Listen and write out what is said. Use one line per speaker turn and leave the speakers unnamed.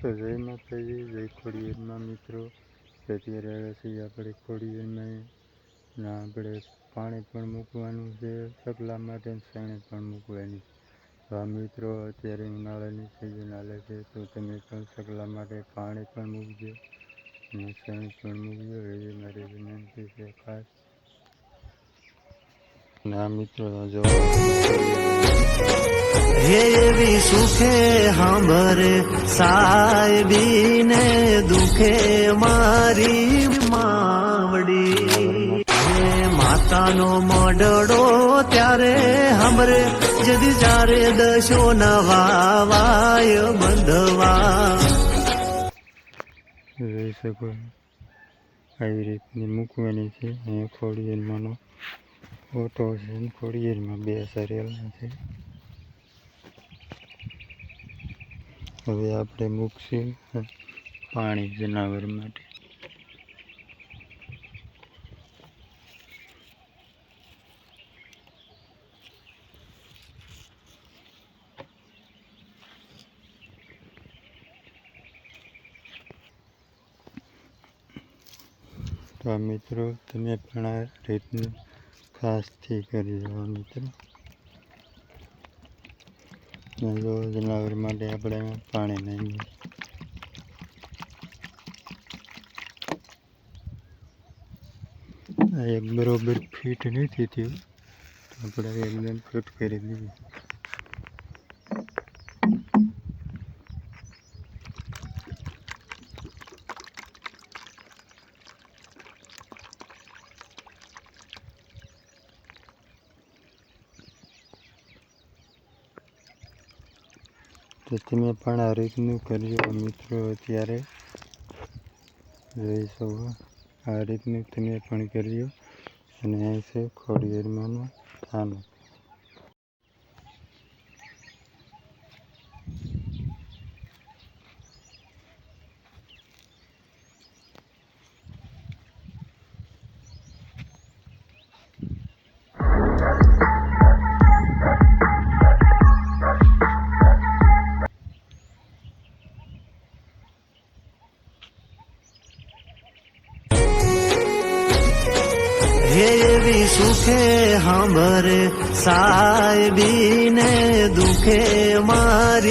તો જય માતાજી, જય ખોડિયારમાં મિત્રો. અત્યારે આવ્યા છીએ આપણે ખોડિયારમાં ના આપણે પાણી પણ મૂકવાનું છે, સકલા માટે શેણે પણ મૂકવાની. તો આ મિત્રો અત્યારે ઉનાળાની સિઝન હાલે છે, તો તમે પણ સકલા માટે પાણી પણ મૂકજો અને શેણ પણ મૂકજો એવી મારી વિનંતી છે ખાસ. ના મિત્રો જો
એવી સુખે સાંભરે સાહેબીને દુખે મારી માવડી માતાનો મડડો ત્યારે સાંભરે જદી ચારે દશો નવાય બંધવા
જોઈ શકો આવી રીતની મૂકવાની છે. અહીંયા ખોડિયારમાંનો ફોટો છે, ખોડિયારમાં બે સરેલા છે. હવે આપણે મૂકશું પાણી જનાવર માટે. તો આ મિત્રો તમે પણ આ રીતનું ખાસથી કરી દો મિત્રો. જો જનાવર માટે આપણે પાણી નાખીએ. આ એક બરોબર ફિટ નથી થયું, તો આપણે એકદમ ફિટ કરી દઈએ. તો તમે પણ આ રીતનું કરજો મિત્રો. અત્યારે જોઈ શકો આ રીતનું તમે પણ કરજો. અને અહીં છે ખોડિયારમાંનું થાનું.
એવી સુખે સાંભરે સાહેબીને દુખે મારી